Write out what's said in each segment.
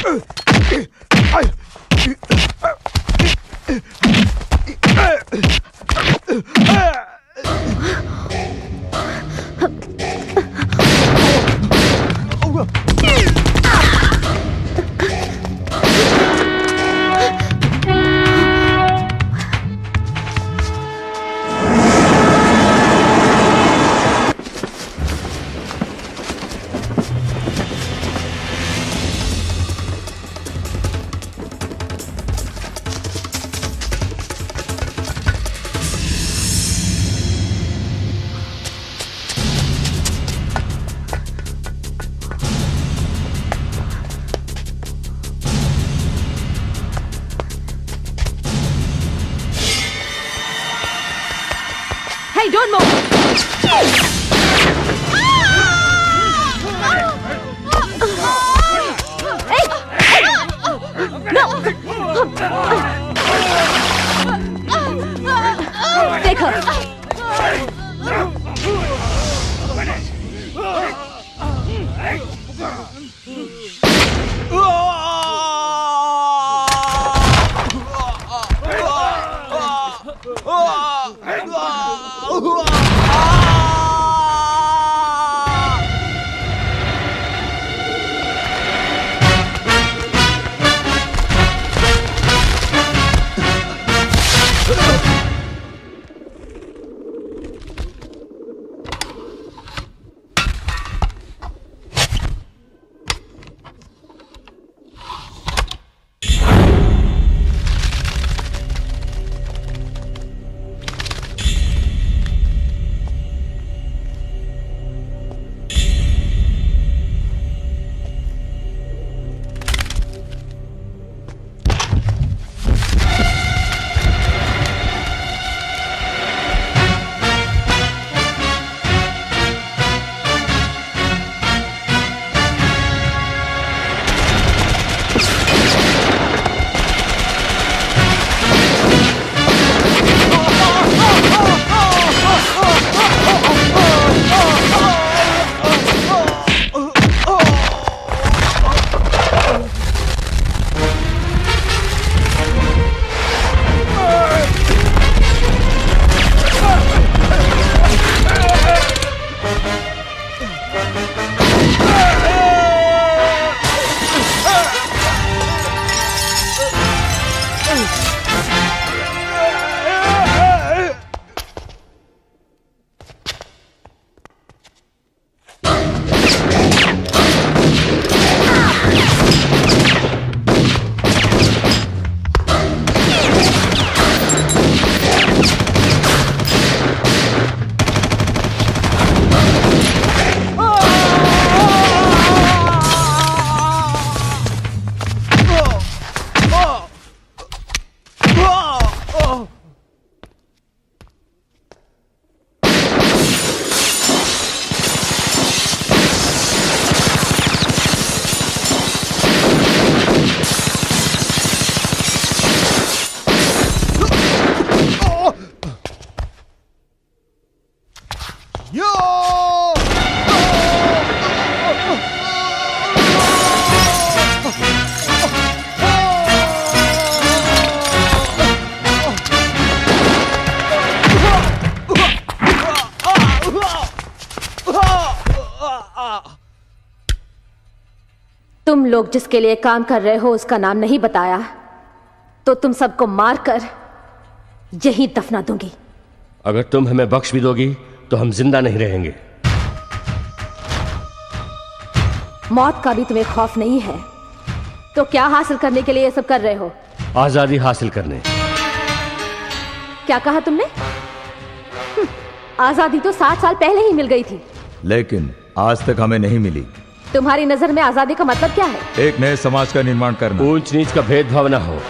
Hey, don't move! Hey! No! Take her! तुम लोग जिसके लिए काम कर रहे हो उसका नाम नहीं बताया तो तुम सबको मारकर यहीं दफना दूंगी। अगर तुम हमें बख्श भी दोगी तो हम जिंदा नहीं रहेंगे। मौत का भी तुम्हें खौफ नहीं है तो क्या हासिल करने के लिए ये सब कर रहे हो? आजादी हासिल करने। क्या कहा तुमने? आजादी तो 60 साल पहले ही मिल गई थी। लेकिन आज तक हमें नहीं मिली। तुम्हारी नजर में आजादी का मतलब क्या है? एक नए समाज का निर्माण करना। ऊंच नीच का भेदभाव ना हो।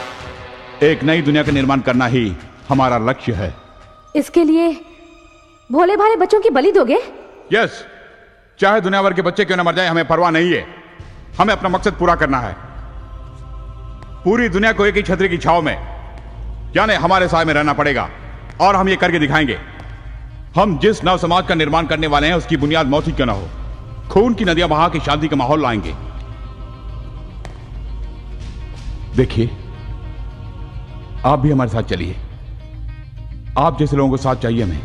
एक नई दुनिया का निर्माण करना ही हमारा लक्ष्य है। इसके लिए भोले भाले बच्चों की बलि दोगे? यस, चाहे दुनिया भर के बच्चे क्यों न मर जाए हमें परवाह नहीं है। हमें अपना मकसद पूरा करना है। पूरी दुनिया को एक ही छतरी की छांव में यानी हमारे साए में रहना पड़ेगा और हम ये करके दिखाएंगे। हम जिस नव समाज का निर्माण करने वाले हैं उसकी बुनियाद मौत ही क्यों ना हो, खून की नदियां बहा के शांति का माहौल लाएंगे। देखिए, आप भी हमारे साथ चलिए। आप जैसे लोगों को साथ चाहिए हमें।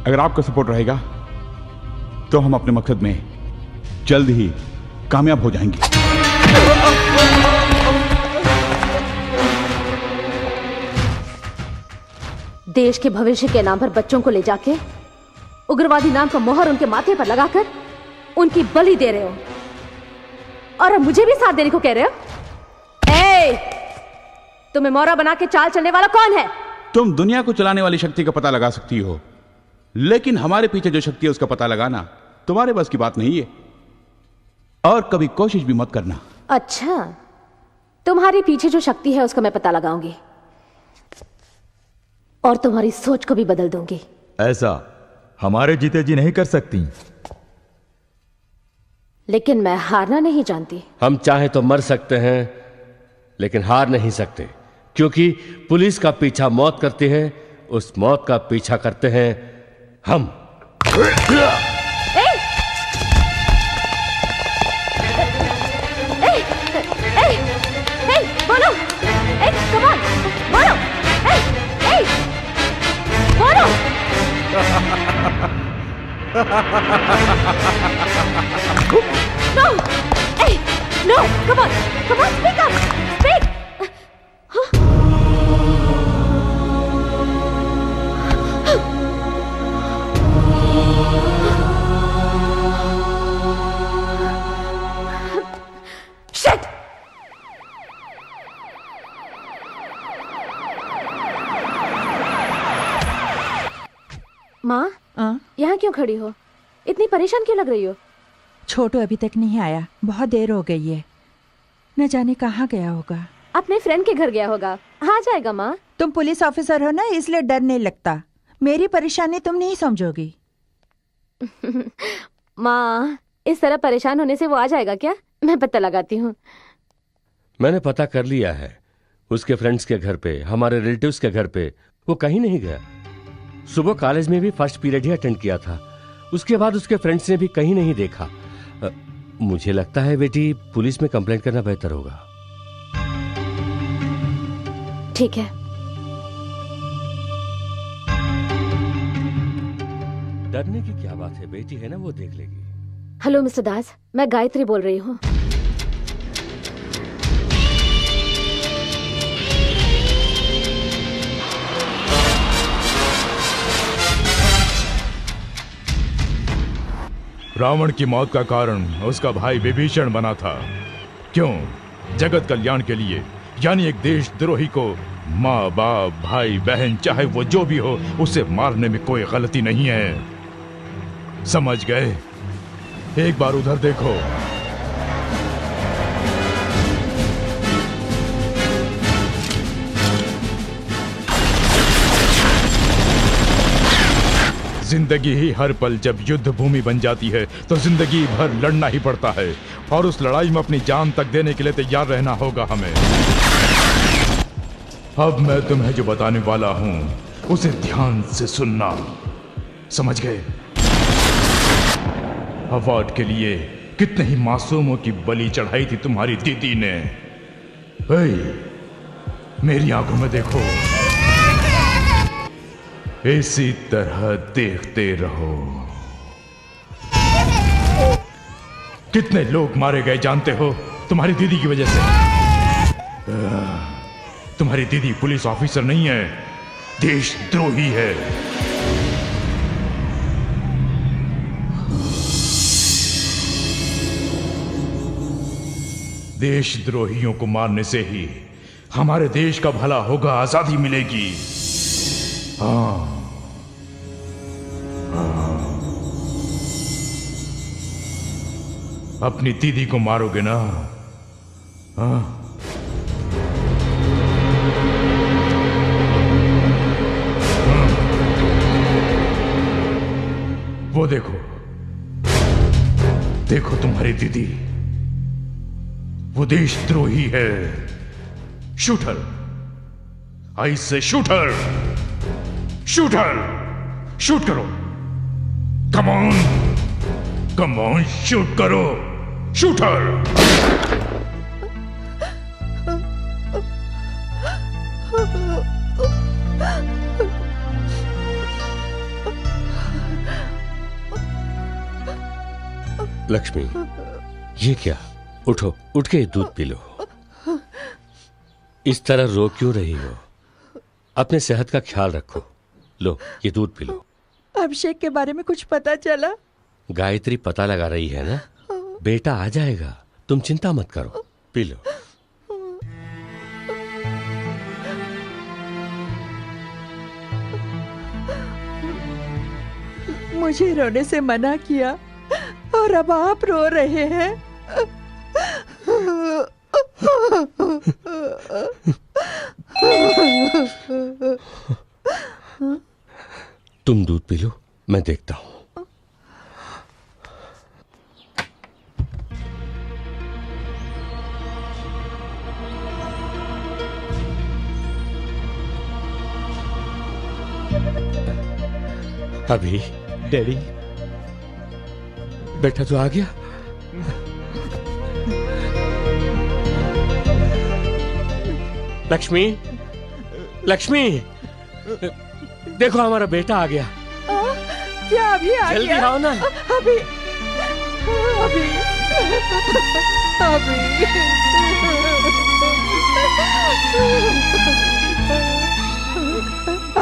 अगर आपका सपोर्ट रहेगा तो हम अपने मकसद में जल्द ही कामयाब हो जाएंगे। देश के भविष्य के नाम पर बच्चों को ले जाके उग्रवादी नाम का मोहर उनके माथे पर लगाकर उनकी बलि दे रहे हो, और अब मुझे भी साथ देने को कह रहे हो। ए, तुम्हें मोहरा बना के चाल चलने वाला कौन है? तुम दुनिया को चलाने वाली शक्ति का पता लगा सकती हो, लेकिन हमारे पीछे जो शक्ति है उसका पता लगाना तुम्हारे बस की बात नहीं है, और कभी कोशिश भी मत करना। अच्छा, तुम्हारे पीछे जो शक्ति है उसका मैं पता लगाऊंगी और तुम्हारी सोच को भी बदल दूंगी। ऐसा हमारे जीते जी नहीं कर सकती। लेकिन मैं हारना नहीं जानती। हम चाहे तो मर सकते हैं लेकिन हार नहीं सकते, क्योंकि पुलिस का पीछा मौत करती है, उस मौत का पीछा करते हैं हम। बोलो, come on, बोलो, बोलो। No, no, come on, speak up, speak. Shit! माँ, यहाँ क्यों खड़ी हो? इतनी परेशान क्यों लग रही हो? छोटू अभी तक नहीं आया, बहुत देर हो गई है। न जाने कहाँ गया होगा। अपने फ्रेंड के घर गया होगा, आ जाएगा माँ। तुम पुलिस ऑफिसर हो ना, इसलिए डर नहीं लगता। मेरी परेशानी तुम नहीं समझोगी। माँ, इस तरह परेशान होने से वो आ जाएगा क्या? मैं पता लगाती हूँ। मैंने पता कर लिया है, उसके फ्रेंड्स के घर पे, हमारे रिलेटिव्स के घर पे वो कहीं नहीं गया। सुबह कॉलेज में भी फर्स्ट पीरियड ही अटेंड किया था, उसके बाद उसके फ्रेंड्स ने भी कहीं नहीं देखा। मुझे लगता है बेटी, पुलिस में कंप्लेंट करना बेहतर होगा। ठीक है। डरने की क्या बात है, बेटी है ना, वो देख लेगी। हेलो मिस्टर दास, मैं गायत्री बोल रही हूँ। रावण की मौत का कारण उसका भाई विभीषण बना था। क्यों? जगत कल्याण के लिए, यानी एक देशद्रोही को माँ बाप भाई बहन चाहे वो जो भी हो, उसे मारने में कोई गलती नहीं है। समझ गए? एक बार उधर देखो। जिंदगी ही हर पल जब युद्ध भूमि बन जाती है तो जिंदगी भर लड़ना ही पड़ता है, और उस लड़ाई में अपनी जान तक देने के लिए तैयार रहना होगा हमें। अब मैं तुम्हें जो बताने वाला हूं उसे ध्यान से सुनना, समझ गए? अवार्ड के लिए कितने ही मासूमों की बलि चढ़ाई थी तुम्हारी दीदी ने। मेरी आंखों में देखो, इसी तरह देखते रहो। कितने लोग मारे गए जानते हो तुम्हारी दीदी की वजह से? तुम्हारी दीदी पुलिस ऑफिसर नहीं है, देशद्रोही है। देशद्रोहियों को मारने से ही हमारे देश का भला होगा, आजादी मिलेगी। हाँ। अपनी दीदी को मारोगे ना? हाँ? वो देखो, देखो तुम्हारी दीदी, वो देशद्रोही है। शूटर, आई से शूटर, शूटर, शूट करो। Come on, come on, shoot करो। शूटर। लक्ष्मी, ये क्या? उठो, उठ के दूध पी लो। इस तरह रो क्यों रही हो? अपने सेहत का ख्याल रखो। लो, ये दूध पी लो। अभिषेक के बारे में कुछ पता चला? गायत्री पता लगा रही है ना, बेटा आ जाएगा, तुम चिंता मत करो। P low. मुझे रोने से मना किया और अब आप रो रहे हैं। तुम दूध पी लो, मैं देखता हूं। अभी डैडी, बेटा तो आ गया। लक्ष्मी, लक्ष्मी, देखो हमारा बेटा आ गया। क्या अभी आ जल्दी गया? आओ ना। अभी अभी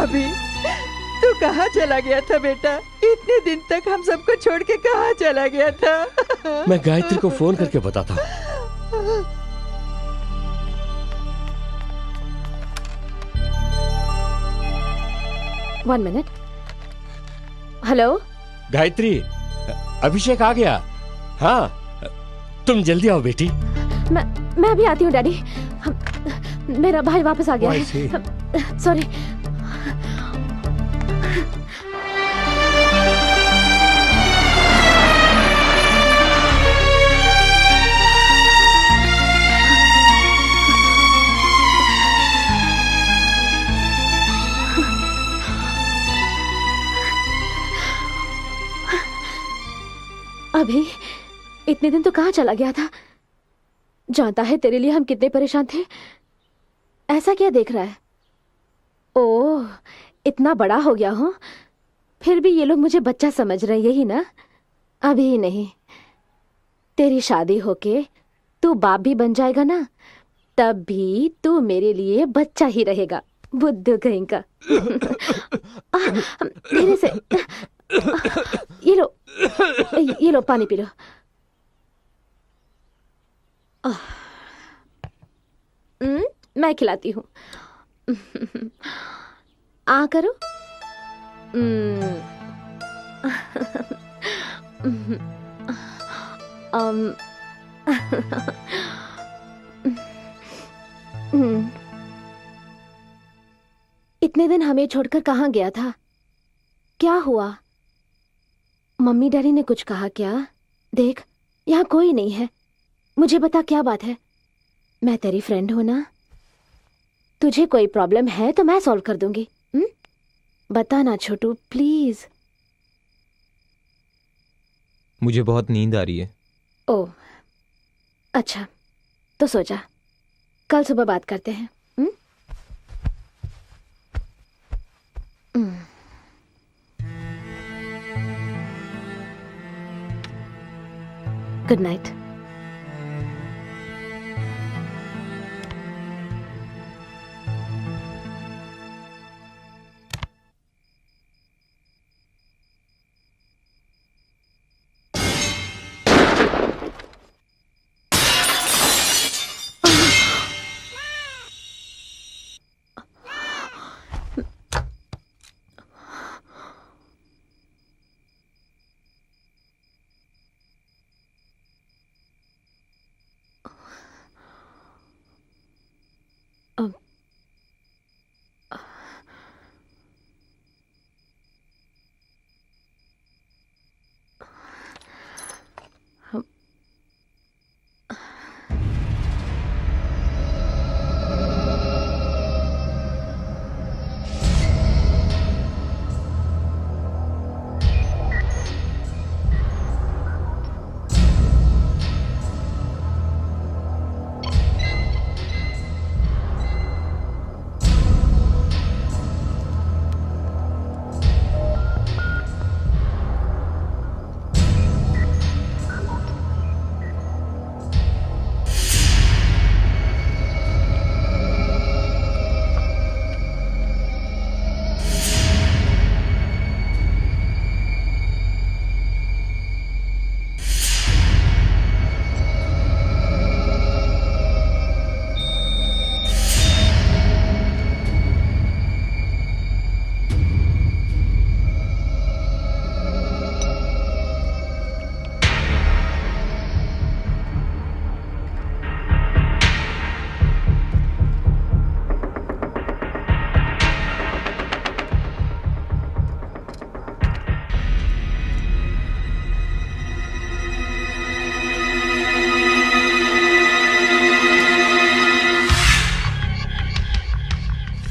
अभी तू कहाँ चला गया था बेटा? इतने दिन तक हम सबको छोड़ के कहाँ चला गया था? मैं गायत्री को फोन करके बताता हूं। One minute. हेलो। गायत्री, अभिषेक आ गया। हाँ, तुम जल्दी आओ बेटी। मैं अभी आती हूँ डैडी। मेरा भाई वापस आ गया Why is he? है। सॉरी। अभी इतने दिन तो कहाँ चला गया था? जानता है तेरे लिए हम कितने परेशान थे। ऐसा क्या देख रहा है? ओह, इतना बड़ा हो गया हूँ, फिर भी ये लोग मुझे बच्चा समझ रहे हैं, यही ना? अभी नहीं, तेरी शादी होके तू बाप भी बन जाएगा ना, तब भी तू मेरे लिए बच्चा ही रहेगा। बुद्धू कहीं का। मेरे से ये लो पानी पी लो। मैं खिलाती हूँ। आ करो। इतने दिन हमें छोड़कर कहाँ गया था? क्या हुआ? मम्मी डैडी ने कुछ कहा क्या? देख, यहाँ कोई नहीं है। मुझे बता क्या बात है। मैं तेरी फ्रेंड हूं ना, तुझे कोई प्रॉब्लम है तो मैं सॉल्व कर दूंगी। बता ना छोटू, प्लीज। मुझे बहुत नींद आ रही है। ओह, अच्छा, तो सो जा, कल सुबह बात करते हैं। Good night.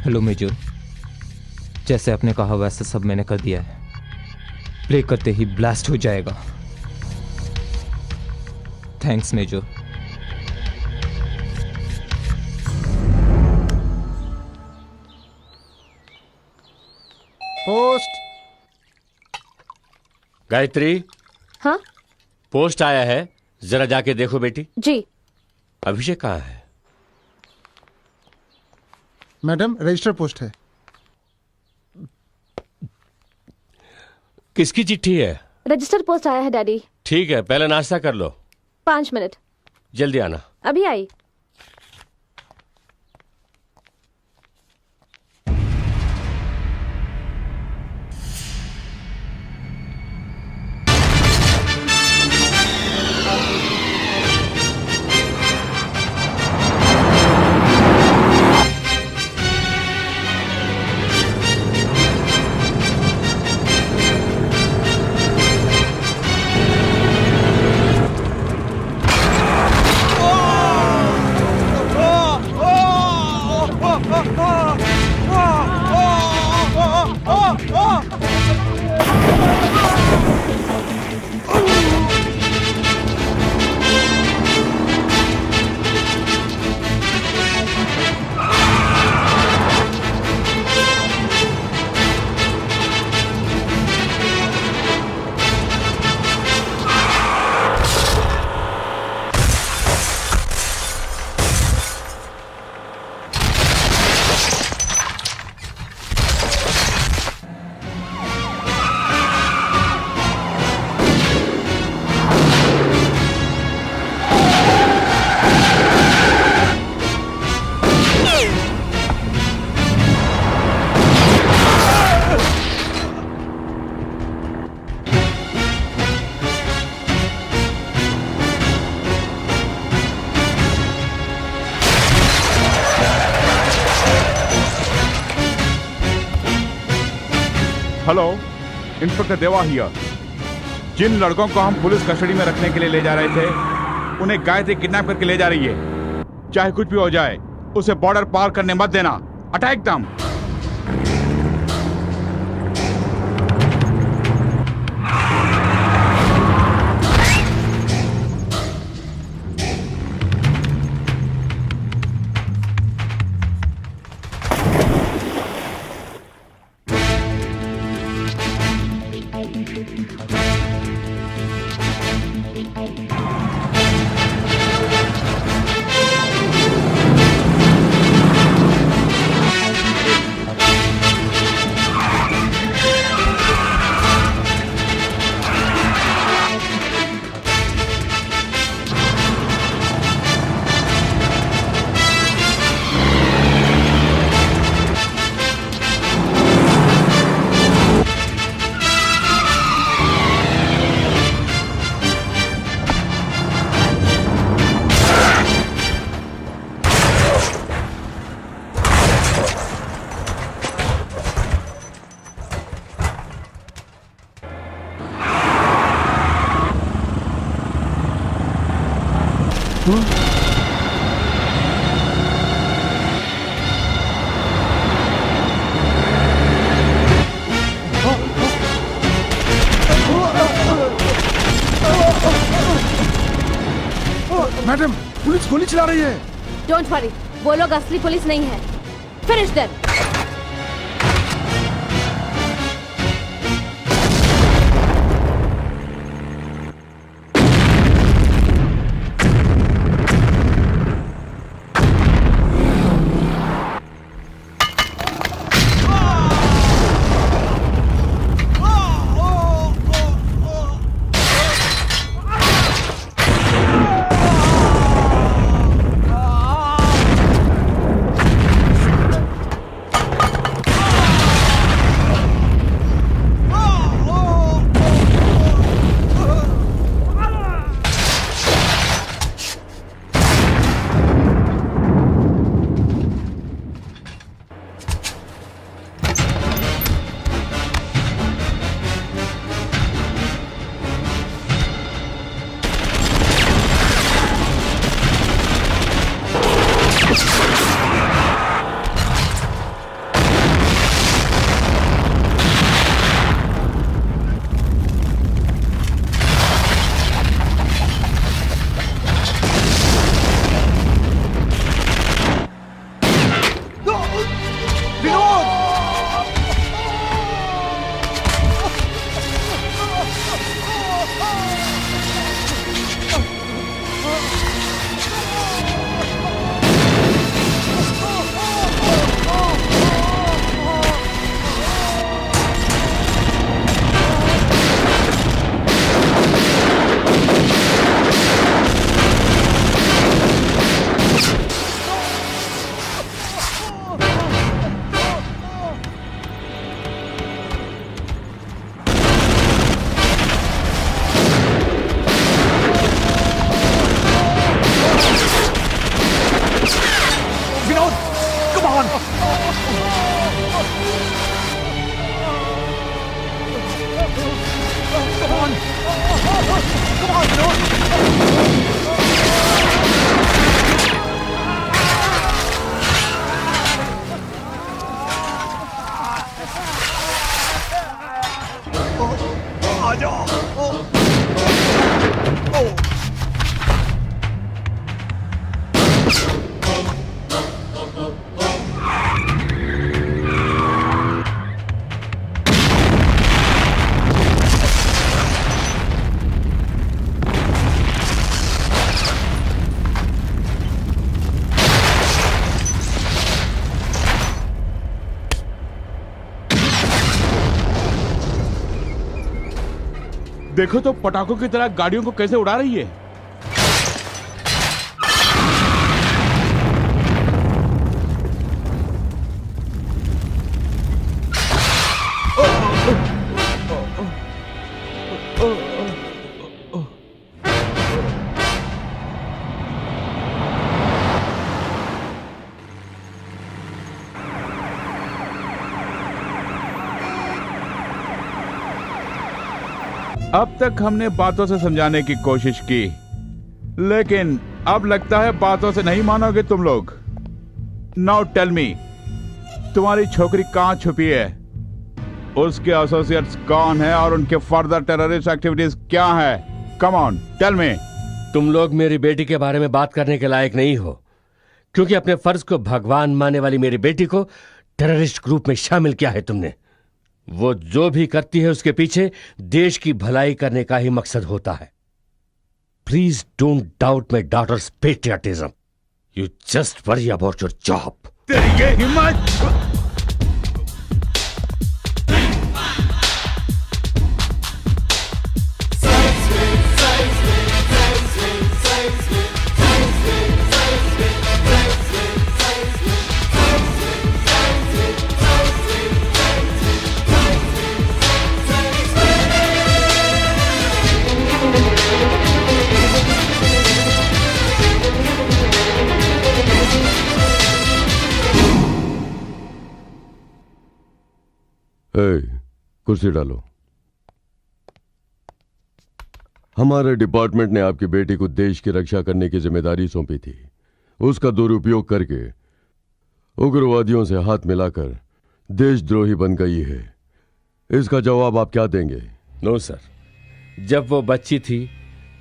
हेलो मेजर, जैसे आपने कहा वैसे सब मैंने कर दिया है। प्ले करते ही ब्लास्ट हो जाएगा। Thanks major. पोस्ट। गायत्री, हाँ पोस्ट आया है, जरा जाके देखो बेटी। जी। अभिषेक कहाँ है? मैडम रजिस्टर पोस्ट है। किसकी चिट्ठी है? रजिस्टर पोस्ट आया है डैडी। ठीक है, पहले नाश्ता कर लो। 5 मिनट। जल्दी आना। अभी आई। हेलो, इंस्पेक्टर देवा हियर। जिन लड़कों को हम पुलिस कस्टडी में रखने के लिए ले जा रहे थे, उन्हें गायत्री किडनैप करके ले जा रही है। चाहे कुछ भी हो जाए, उसे बॉर्डर पार करने मत देना। अटैक दम। मैडम पुलिस गोली चला रही है। डोंट वरी, वो लोग असली पुलिस नहीं है। Finish them. देखो तो पटाखों की तरह गाड़ियों को कैसे उड़ा रही है। अब तक हमने बातों से समझाने की कोशिश की, लेकिन अब लगता है बातों से नहीं मानोगे तुम लोग। नाउ टेल मी, तुम्हारी छोकरी कहां छुपी है, उसके एसोसिएट्स कौन है और उनके फर्दर टेररिस्ट एक्टिविटीज क्या है? Come on tell me. तुम लोग मेरी बेटी के बारे में बात करने के लायक नहीं हो, क्योंकि अपने फर्ज को भगवान मानने वाली मेरी बेटी को टेररिस्ट ग्रुप में शामिल किया है तुमने। वो जो भी करती है उसके पीछे देश की भलाई करने का ही मकसद होता है। Please don't doubt my daughter's patriotism. You just worry about your job. तेरी ये हिम्मत! कुर्सी डालो। हमारे डिपार्टमेंट ने आपकी बेटी को देश की रक्षा करने की जिम्मेदारी सौंपी थी। उसका दुरुपयोग करके उग्रवादियों से हाथ मिलाकर देशद्रोही बन गई है। इसका जवाब आप क्या देंगे? नो सर, जब वो बच्ची थी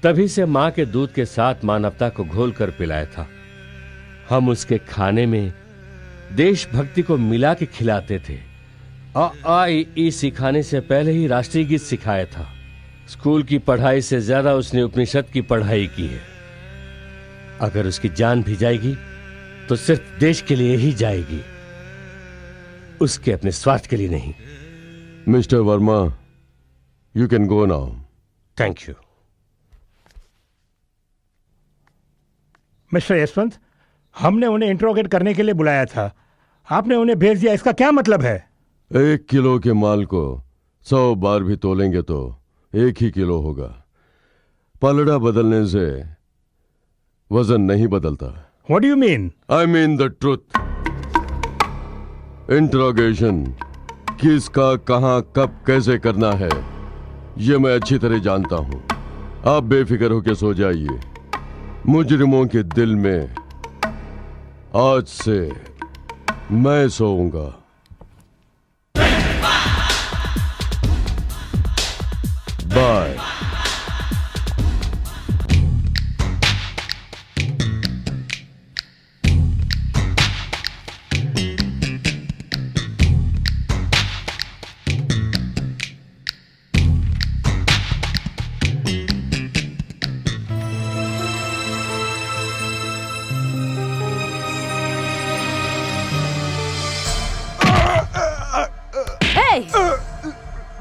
तभी से मां के दूध के साथ मानवता को घोल कर पिलाया था। हम उसके खाने में देशभक्ति को मिला के खिलाते थे। आ सिखाने से पहले ही राष्ट्रीय गीत सिखाया था। स्कूल की पढ़ाई से ज्यादा उसने उपनिषद की पढ़ाई की है। अगर उसकी जान भी जाएगी तो सिर्फ देश के लिए ही जाएगी, उसके अपने स्वार्थ के लिए नहीं। Mister Verma, you can go now. Thank you. Mister Yashwant, हमने उन्हें इंट्रोगेट करने के लिए बुलाया था, आपने उन्हें भेज दिया, इसका क्या मतलब है? 1 किलो के माल को 100 बार भी तोलेंगे तो 1 ही किलो होगा। पलड़ा बदलने से वजन नहीं बदलता। What do you mean? I mean the truth. Interrogation किसका, कहां, कब, कैसे करना है ये मैं अच्छी तरह जानता हूं। आप बेफिक्र होकर सो जाइए। मुजरिमों के दिल में आज से मैं सोऊंगा। Bye.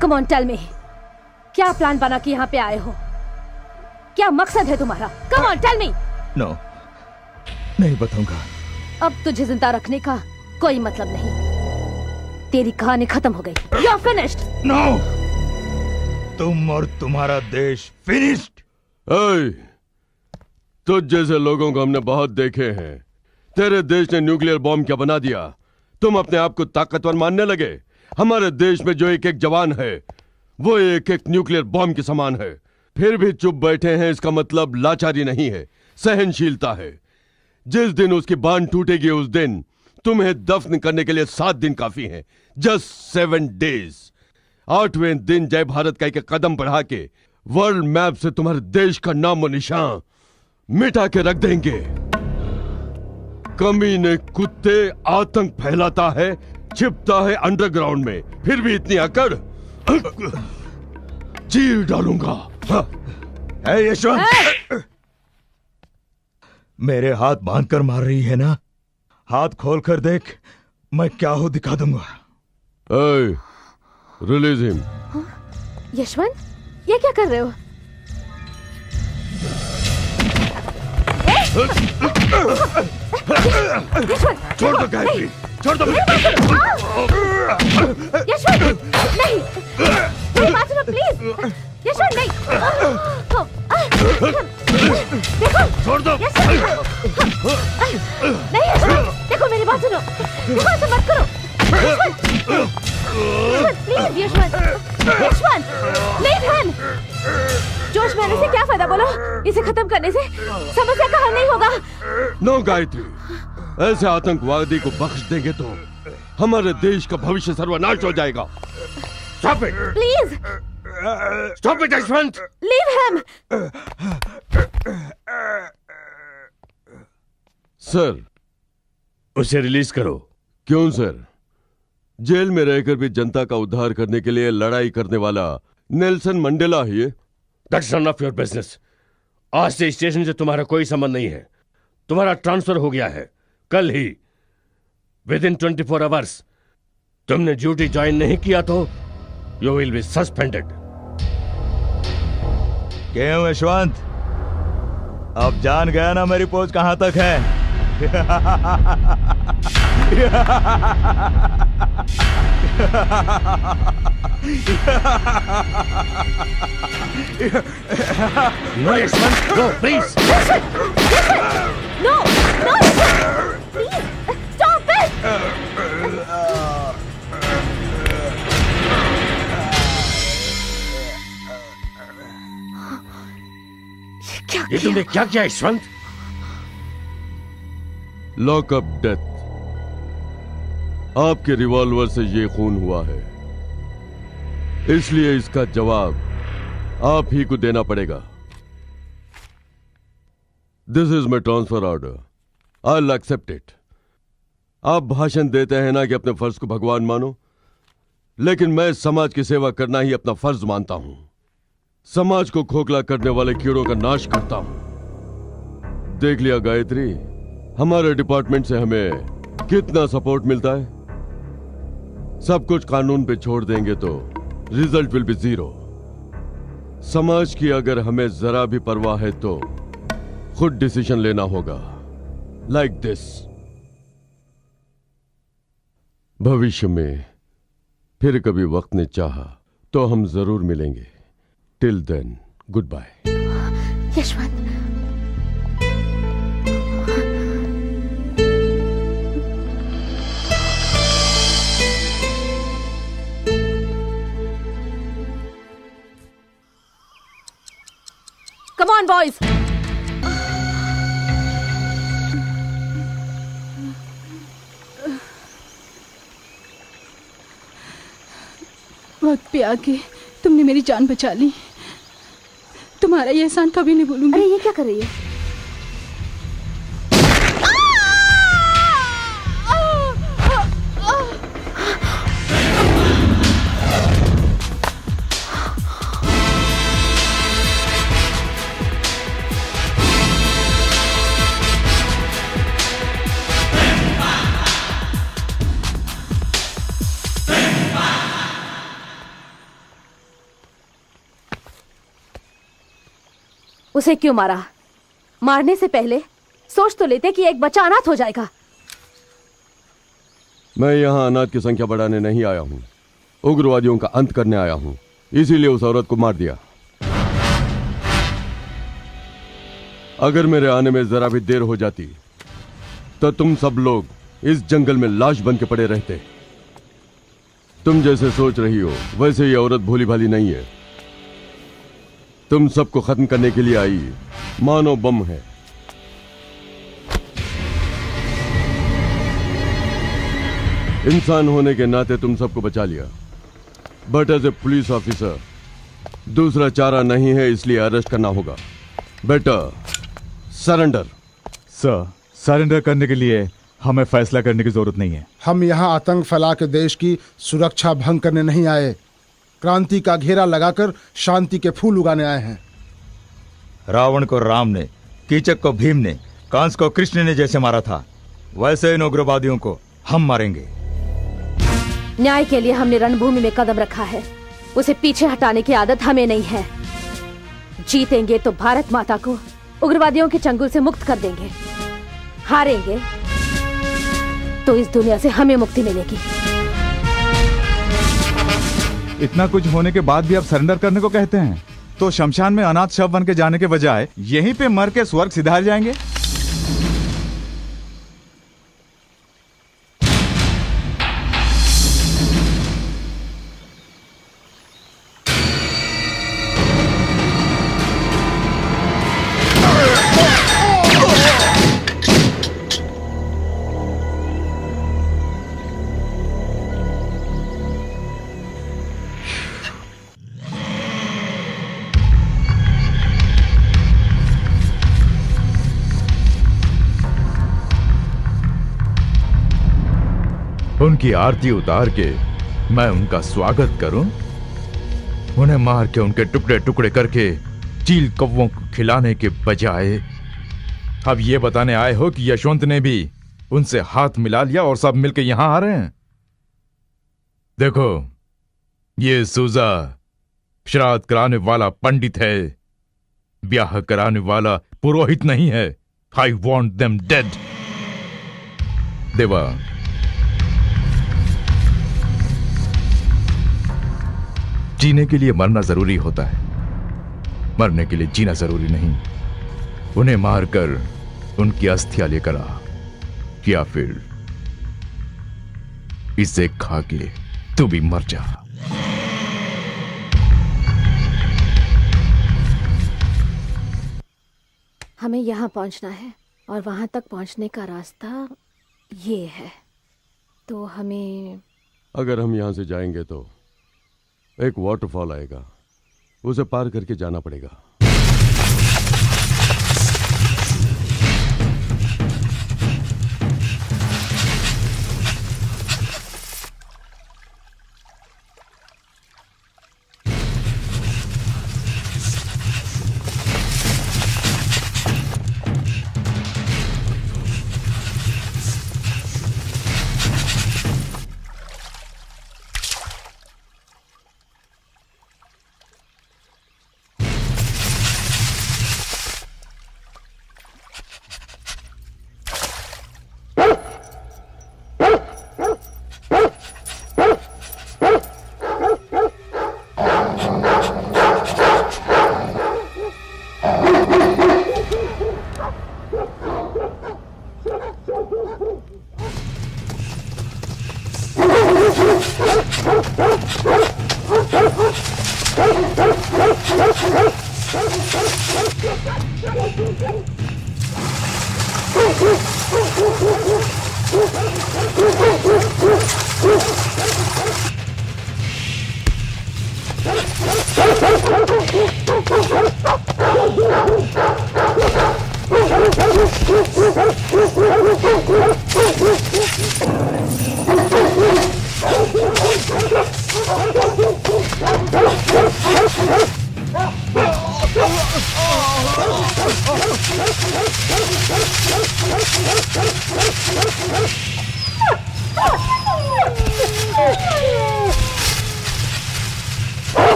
Come on tell me, क्या प्लान बना के यहाँ पे आए हो? क्या मकसद है तुम्हारा? Come on tell me. No, नहीं बताऊंगा। अब तुझे जिंदा रखने का कोई मतलब नहीं। तेरी कहानी खत्म हो गई। You are finished. नो, तुम और तुम्हारा देश फिनिश्ड। तुझ जैसे लोगों को हमने बहुत देखे हैं। तेरे देश ने न्यूक्लियर बॉम्ब क्या बना दिया, तुम अपने आप को ताकतवर मानने लगे। हमारे देश में जो एक एक जवान है वो एक एक न्यूक्लियर बॉम्ब के समान है। फिर भी चुप बैठे हैं, इसका मतलब लाचारी नहीं है, सहनशीलता है। जिस दिन उसकी बांध टूटेगी उस दिन तुम्हें दफन करने के लिए 7 दिन काफी हैं। Just 7 days. 8वें दिन जय भारत का एक कदम बढ़ा के वर्ल्ड मैप से तुम्हारे देश का नामो निशान मिटा के रख देंगे। कमीने कुत्ते, आतंक फैलाता है, छिपता है अंडरग्राउंड में, फिर भी इतनी अकड़। चीर डालूंगा। यशवंत, मेरे हाथ बांधकर मार रही है ना? हाथ खोलकर देख, मैं क्या हूं दिखा दूंगा। Release him. यशवंत, ये क्या कर रहे हो? छोड़ दो गायत्री, छोड़ दो। यशवंत नहीं, मेरी बात सुनो प्लीज। यशवंत नहीं, देखो छोड़ दो। नहीं यशवंत, देखो मेरी बात सुनो, देखो ऐसा मत करो। Yashwant please, Yashwant leave him. जोश में आने से क्या फायदा बोलो? इसे खत्म करने से समस्या का हल नहीं होगा। नो गायत्री, ऐसे आतंकवादी को बख्श देंगे तो हमारे देश का भविष्य सर्वनाश हो जाएगा। Stop it, please stop it Yashwant. Leave him. Sir, उसे रिलीज करो। क्यों सर? जेल में रहकर भी जनता का उद्धार करने के लिए लड़ाई करने वाला नेल्सन मंडेला ही है। That's none of your business. आज से स्टेशन से तुम्हारा कोई संबंध नहीं है। तुम्हारा ट्रांसफर हो गया है कल ही, विद इन 24 आवर्स। तुमने ड्यूटी ज्वाइन नहीं किया तो यू विल बी सस्पेंडेड। क्यों यशवंत, अब जान गया ना मेरी पहुंच कहां तक है? No Yashwant, no please. No no please stop it. ये तुमने क्या किया यशवंत? Lockup death. आपके रिवॉल्वर से ये खून हुआ है, इसलिए इसका जवाब आप ही को देना पड़ेगा। This is my transfer order, I will accept it. आप भाषण देते हैं ना कि अपने फर्ज को भगवान मानो, लेकिन मैं समाज की सेवा करना ही अपना फर्ज मानता हूं। समाज को खोखला करने वाले कीड़ों का नाश करता हूं। देख लिया गायत्री, हमारे डिपार्टमेंट से हमें कितना सपोर्ट मिलता है। सब कुछ कानून पे छोड़ देंगे तो रिजल्ट विल बी जीरो। समाज की अगर हमें जरा भी परवाह है तो खुद डिसीजन लेना होगा, लाइक दिस। भविष्य में फिर कभी वक्त ने चाहा तो हम जरूर मिलेंगे। Till then, good bye. Yashwant, come on boys. वक्त पे आके तुमने मेरी जान बचा ली। तुम्हारा ये एहसान कभी नहीं भूलूंगी। अरे ये क्या कर रही है? उसे क्यों मारा? मारने से पहले सोच तो लेते कि एक बच्चा अनाथ हो जाएगा। मैं यहां अनाथ की संख्या बढ़ाने नहीं आया हूं, उग्रवादियों का अंत करने आया हूं। इसीलिए उस औरत को मार दिया। अगर मेरे आने में जरा भी देर हो जाती तो तुम सब लोग इस जंगल में लाश बन के पड़े रहते। तुम जैसे सोच रही हो वैसे ये औरत भोली भाली नहीं है। तुम सबको खत्म करने के लिए आई मानो बम है। इंसान होने के नाते तुम सबको बचा लिया, but as a police officer दूसरा चारा नहीं है, इसलिए अरेस्ट करना होगा। Better surrender. सर, सरेंडर करने के लिए हमें फैसला करने की जरूरत नहीं है। हम यहाँ आतंक फैला के देश की सुरक्षा भंग करने नहीं आए, क्रांति का घेरा लगाकर शांति के फूल उगाने आए हैं। रावण को राम ने, कीचक को भीम ने, कंस को कृष्ण ने जैसे मारा था, वैसे इन उग्रवादियों को हम मारेंगे। न्याय के लिए हमने रणभूमि में कदम रखा है, उसे पीछे हटाने की आदत हमें नहीं है। जीतेंगे तो भारत माता को उग्रवादियों के चंगुल से मुक्त कर देंगे, हारेंगे तो इस दुनिया से हमें मुक्ति मिलेगी। इतना कुछ होने के बाद भी आप सरेंडर करने को कहते हैं, तो शमशान में अनाथ शव बन के जाने के बजाय यहीं पे मर के स्वर्ग सिधार जाएंगे। उनकी आरती उतार के मैं उनका स्वागत करूं, उन्हें मार के उनके टुकड़े टुकड़े करके चील कौवों को खिलाने के बजाय अब ये बताने आए हो कि यशवंत ने भी उनसे हाथ मिला लिया और सब मिलके यहां आ रहे हैं। देखो, ये सूजा श्राद्ध कराने वाला पंडित है, ब्याह कराने वाला पुरोहित नहीं है। I want them dead. देवा, जीने के लिए मरना जरूरी होता है, मरने के लिए जीना जरूरी नहीं। उन्हें मारकर उनकी अस्थियां लेकर आ, या फिर इसे खा के तू भी मर जा। हमें यहाँ पहुँचना है और वहाँ तक पहुँचने का रास्ता ये है, तो हमें अगर हम यहां से जाएंगे तो एक वाटरफॉल आएगा, उसे पार करके जाना पड़ेगा।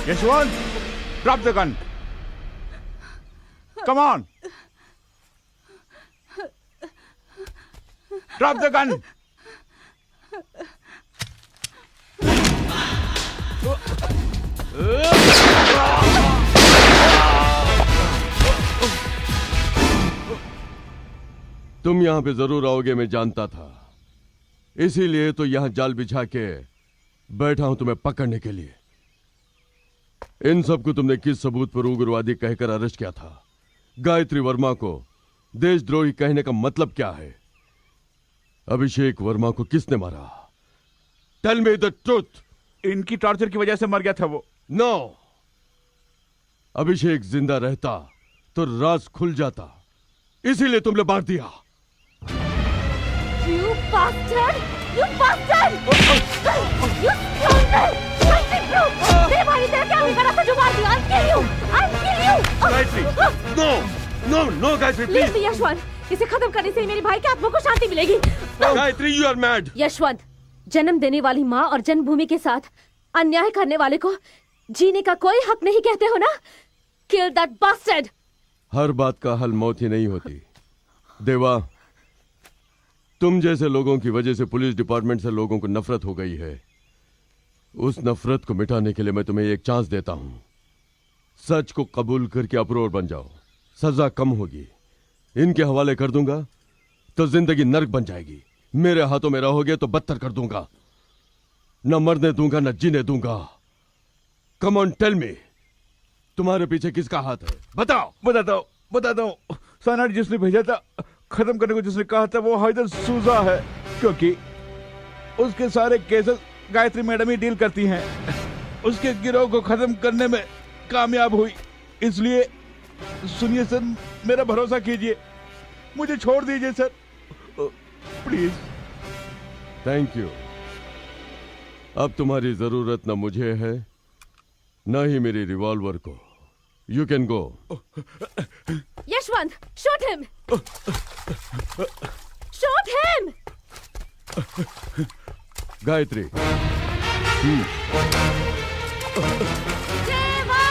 Yashwant, drop the gun. Come on, drop the gun. तुम यहां पे जरूर आओगे, मैं जानता था। इसीलिए तो यहां जाल बिछा के बैठा हूं तुम्हें पकड़ने के लिए। इन सबको तुमने किस सबूत पर उग्रवादी कहकर अरेस्ट किया था? गायत्री वर्मा को देशद्रोही कहने का मतलब क्या है? अभिषेक वर्मा को किसने मारा? Tell me the truth. इनकी टॉर्चर की वजह से मर गया था वो। नो, अभिषेक जिंदा रहता तो राज खुल जाता, इसीलिए तुमने मार दिया। You bastard! You bastard! You scoundrel! मेरे भाई ने तेरा क्या बिगाड़ा था जो मार दिया? I'll kill you! I'll kill you! Gayatri, no, no, no Gayatri, Leave please. me, Yashwant. इसे खत्म करने से ही मेरे भाई के आत्मा को शांति मिलेगी। Gayatri, you are mad. Yashwant, जन्म देने वाली माँ और जन्मभूमि के साथ अन्याय करने वाले को जीने का कोई हक नहीं कहते हो ना? Kill that bastard! हर बात का हल मौत ही नहीं होती। देवा, तुम जैसे लोगों की वजह से पुलिस डिपार्टमेंट से लोगों को नफरत हो गई है। उस नफरत को मिटाने के लिए मैं तुम्हें एक चांस देता हूं। सच को कबूल करके अप्रोर बन जाओ, सजा कम होगी। इनके हवाले कर दूंगा तो जिंदगी नर्क बन जाएगी। मेरे हाथों में रहोगे तो बदतर कर दूंगा। न मरने दूंगा न जीने दूंगा। कम ऑन, टेल मी, तुम्हारे पीछे किसका हाथ है? बताओ। बताता हूँ। सानाट जिसने भेजा था खत्म करने को, जिसने कहा था, वो हैदर सूजा है, क्योंकि उसके सारे केसेस गायत्री मैडम ही डील करती हैं। उसके गिरोह को खत्म करने में कामयाब हुई। इसलिए सुनिए सर, मेरा भरोसा कीजिए, मुझे छोड़ दीजिए सर, प्लीज। Thank you. अब तुम्हारी जरूरत न मुझे है न ही मेरी रिवॉल्वर को। You can go. Yashwant, shoot him! Shoot him! Gayatri, Deva!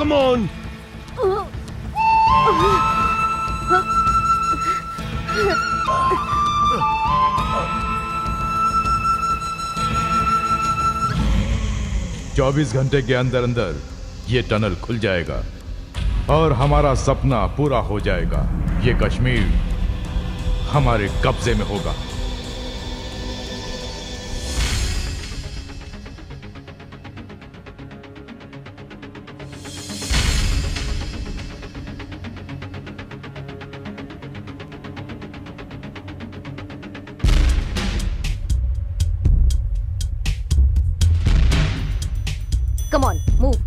Come on. 24 घंटे के अंदर अंदर ये टनल खुल जाएगा और हमारा सपना पूरा हो जाएगा। ये कश्मीर हमारे कब्जे में होगा। Come on, move.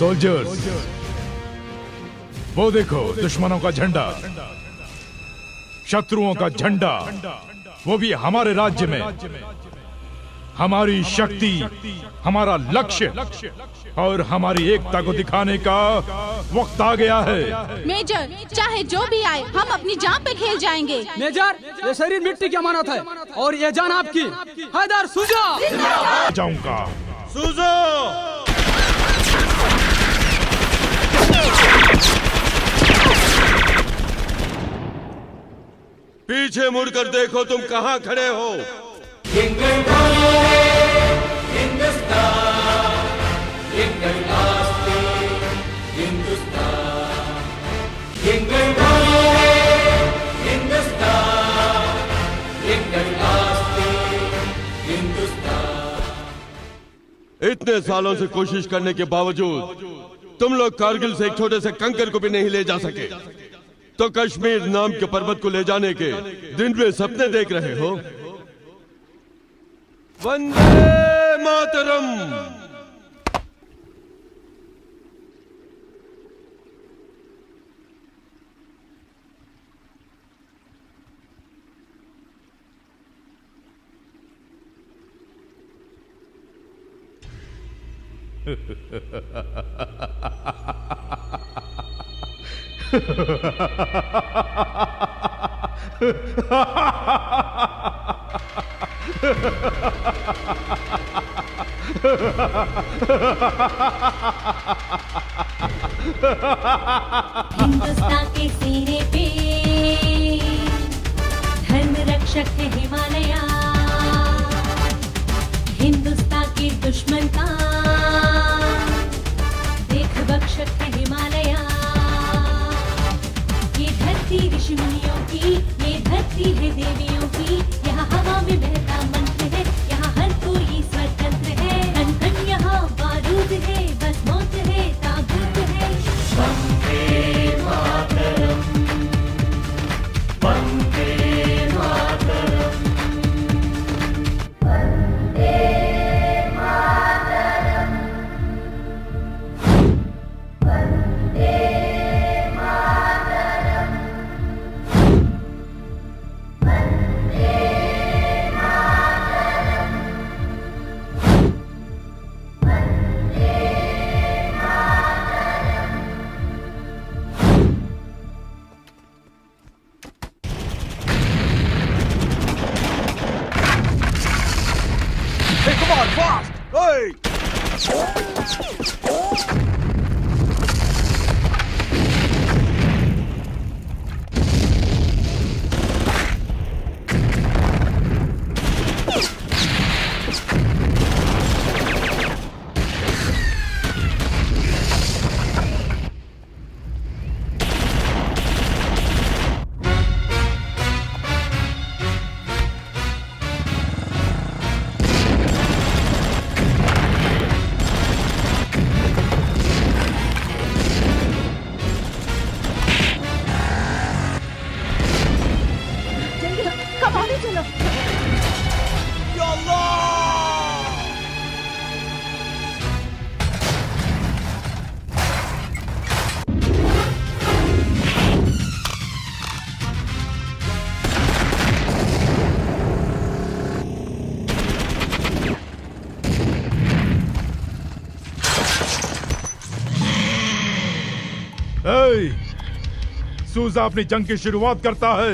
सोल्जर्स, वो देखो दुश्मनों का झंडा, शत्रुओं का झंडा, वो भी हमारे राज्य में। हमारी शक्ति, हमारा लक्ष्य और हमारी एकता को दिखाने का वक्त आ गया है। मेजर, चाहे जो भी आए, हम अपनी जान पे खेल जाएंगे। मेजर, ये शरीर मिट्टी की अमानत है और ये जान आपकी। हैदर, सूजो! जाऊंगा। सूजो! पीछे मुड़कर देखो, तुम कहां खड़े हो। इतने सालों से कोशिश करने के बावजूद तुम लोग कारगिल से एक छोटे से कंकर को भी नहीं ले जा सके, तो कश्मीर नाम के पर्वत को ले जाने के दिन में सपने देख रहे हो। वंदे मातरम। हिंदुस्तान के सीने पे धर्म रक्षक है हिमालया, हिंदुस्तान के दुश्मन का देख बख्शक है हिमालया। ये धरती ऋषि मुनियों की, ये धरती है देवियों की, यहाँ हवा में बहता मंत्र है, यहाँ हर कोई स्वतंत्र है। कण कण यहाँ बारूद है, बस मौत है, ताबूत है। वंदे मातरम, वंदे मातरम, वंदे मातरम। सूजा अपनी जंग की शुरुआत करता है।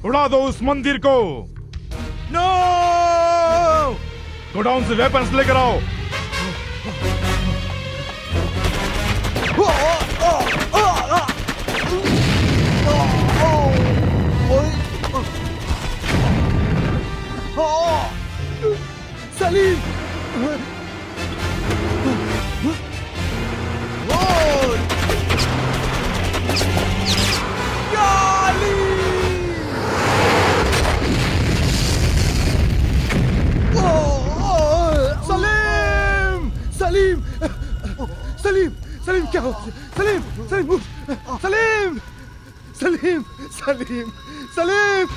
उड़ा दो उस मंदिर को। नो! गोडाउन से वेपन्स लेकर आओ। सलीम! सलीम! सलीम! सलीम क्या हो? सलीम! सलीम! सलीम! सलीम! सलीम! सलीम!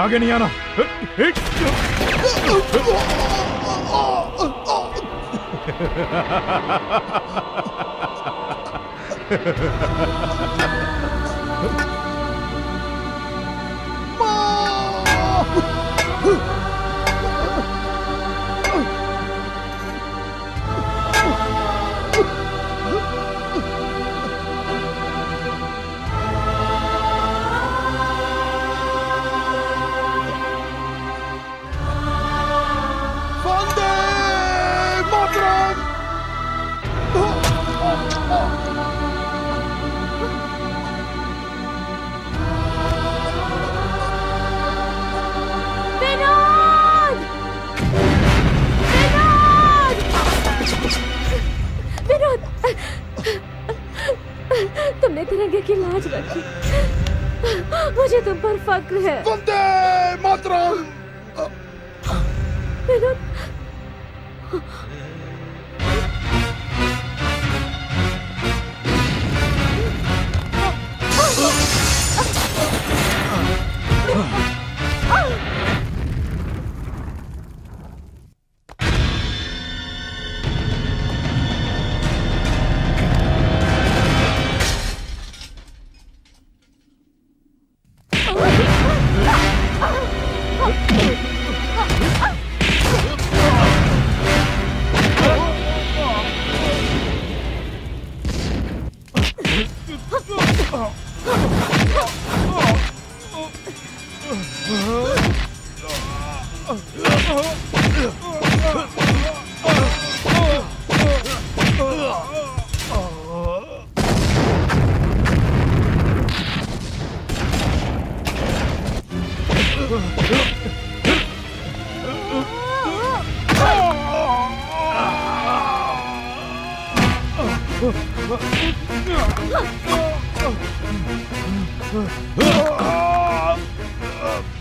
आगे नहीं आना। तुमने तिरंगे की लाज रखी, मुझे तुम पर फक्र है। वंदे मातरम! विनोद,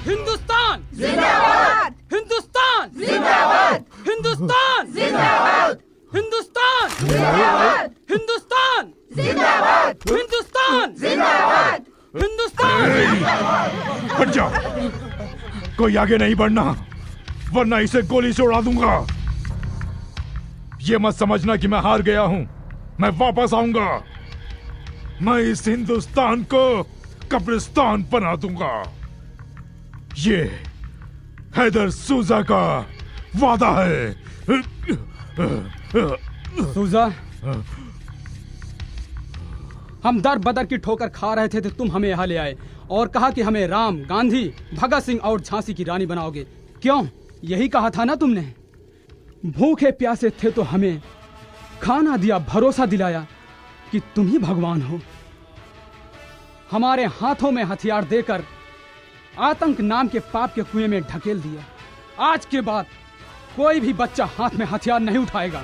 हिंदुस्तान जिंदाबाद! हिंदुस्तान जिंदाबाद! हिंदुस्तान जिंदाबाद! हिंदुस्तान जिंदाबाद! हिंदुस्तान जिंदाबाद! हिंदुस्तान जिंदाबाद! हिंदुस्तान। हट जाओ। कोई आगे नहीं बढ़ना, वरना इसे गोली से उड़ा दूंगा। ये मत समझना कि मैं हार गया हूं, मैं वापस आऊंगा। मैं इस हिंदुस्तान को कब्रिस्तान बना दूंगा। ये हैदर सूजा का वादा है। सूजा, हम दर बदर की ठोकर खा रहे थे तो तुम हमें यहाँ ले आए और कहा कि हमें राम, गांधी, भगत सिंह और झांसी की रानी बनाओगे। क्यों? यही कहा था ना तुमने। भूखे प्यासे थे तो हमें खाना दिया, भरोसा दिलाया कि तुम ही भगवान हो। हमारे हाथों में हथियार देकर आतंक नाम के पाप के कुएं में ढकेल दिया। आज के बाद कोई भी बच्चा हाथ में हथियार नहीं उठाएगा।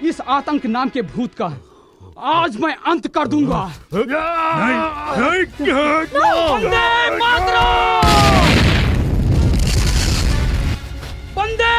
इस आतंक नाम के भूत का आज मैं अंत कर दूंगा। वंदे मातरम! वंदे